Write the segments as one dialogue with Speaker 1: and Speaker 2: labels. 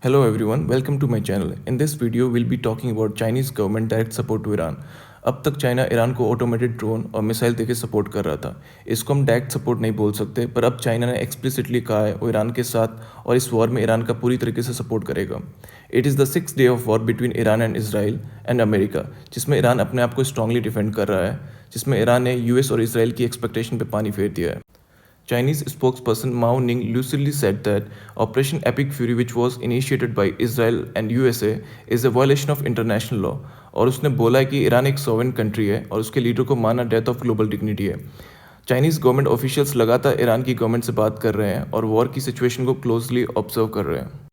Speaker 1: Hello everyone, welcome to my channel. In this video, we'll be talking about Chinese government direct support to Iran. अब तक China Iran को automated drone और missile देके support कर रहा था। इसको हम डायरेक्ट सपोर्ट नहीं बोल सकते, पर अब चाइना ने एक्सप्लिसिटली कहा है वो ईरान के साथ और इस वॉर में ईरान का पूरी तरीके से सपोर्ट करेगा। It is the 6th day of war between Iran and Israel and America, जिसमें ईरान अपने आप को स्ट्रांगली डिफेंड कर रहा है, जिसमें ईरान ने यूएस और इसराइल की एक्सपेक्टेशन पे पानी फेर दिया है। Chinese spokesperson Mao Ning lucidly said that Operation Epic Fury, which was initiated by Israel and USA, is a violation of international law. और उसने बोला है कि ईरान एक सॉवरेन कंट्री है और उसके लीडर को मानना डेथ ऑफ ग्लोबल डिग्निटी है। चाइनीज़ गवर्नमेंट ऑफिशियल्स लगातार ईरान की गवर्नमेंट से बात कर रहे हैं और वॉर की सिचुएशन को क्लोजली ऑब्जर्व कर रहे हैं।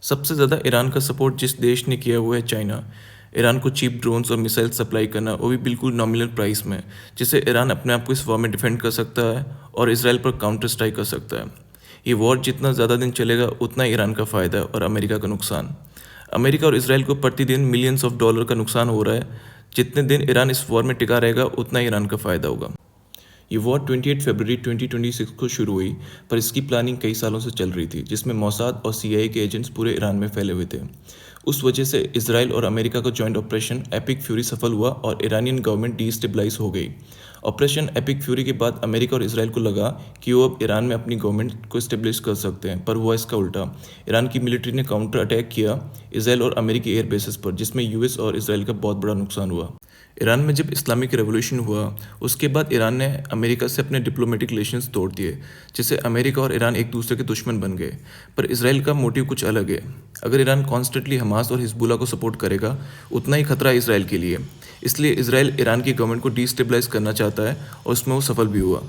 Speaker 1: सबसे ज़्यादा ईरान का सपोर्ट जिस देश ने किया वो है चाइना। ईरान को चीप ड्रोन्स और मिसाइल सप्लाई करना, वो भी बिल्कुल नॉमिनल प्राइस में, जिससे ईरान अपने आप को इस वॉर में डिफेंड कर सकता है और इसराइल पर काउंटर स्ट्राइक कर सकता है। ये वॉर जितना ज़्यादा दिन चलेगा उतना ईरान का फ़ायदा है और अमेरिका का नुकसान। अमेरिका और इसराइल को प्रतिदिन मिलियंस ऑफ डॉलर का नुकसान हो रहा है। जितने दिन ईरान इस वॉर में टिका रहेगा उतना ईरान का फ़ायदा होगा। ये वॉर 28 फरवरी 2026 को शुरू हुई, पर इसकी प्लानिंग कई सालों से चल रही थी, जिसमें मोसाद और सीआईए के एजेंट्स पूरे ईरान में फैले हुए थे। उस वजह से इसराइल और अमेरिका का जॉइंट ऑपरेशन एपिक फ्यूरी सफल हुआ और ईरानियन गवर्नमेंट डिस्टेबलाइज हो गई। ऑपरेशन एपिक फ्यूरी के बाद अमेरिका और इसराइल को लगा कि वो अब ईरान में अपनी गवर्नमेंट को स्टेबलिश कर सकते हैं, पर हुआ इसका उल्टा। ईरान की मिलिट्री ने काउंटर अटैक किया इसराइल और अमेरिकी एयर बेसिस पर, जिसमें यूएस और इसराइल का बहुत बड़ा नुकसान हुआ। ईरान में जब इस्लामिक रेवोल्यूशन हुआ उसके बाद ईरान ने अमेरिका से अपने डिप्लोमेटिक रिलेशंस तोड़ दिए, जिससे अमेरिका और ईरान एक दूसरे के दुश्मन बन गए। पर इसराइल का मोटिव कुछ अलग है। अगर ईरान कॉन्स्टेंटली हमास और हिजबुल्लाह को सपोर्ट करेगा उतना ही खतरा है इसराइल के लिए। इसलिए इसराइल ईरान की गवर्नमेंट को डिस्टेबलाइज करना चाहता है और उसमें वो सफल भी हुआ।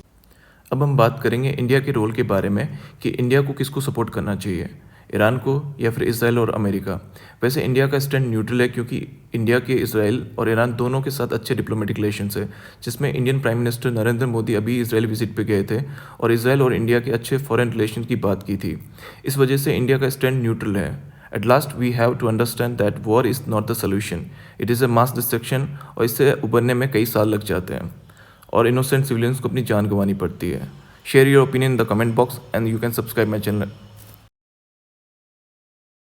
Speaker 1: अब हम बात करेंगे इंडिया के रोल के बारे में कि इंडिया को किसको सपोर्ट करना चाहिए, ईरान को या फिर इसराइल और अमेरिका। वैसे इंडिया का स्टैंड न्यूट्रल है, क्योंकि इंडिया के इसराइल और ईरान दोनों के साथ अच्छे डिप्लोमेटिक रिलेशंस है, जिसमें Indian prime minister Narendra Modi अभी इसराइल विजिट पे गए थे और इसराइल और इंडिया के अच्छे फॉरेन रिलेशन की बात की थी। इस वजह से इंडिया का स्टैंड न्यूट्रल है। At last we have to understand that war is not the solution, it is a mass destruction, और इससे उभरने में कई साल लग जाते हैं और इनोसेंट सिविलियंस को अपनी जान गंवानी पड़ती है। Share your opinion in the comment box and you can subscribe my channel.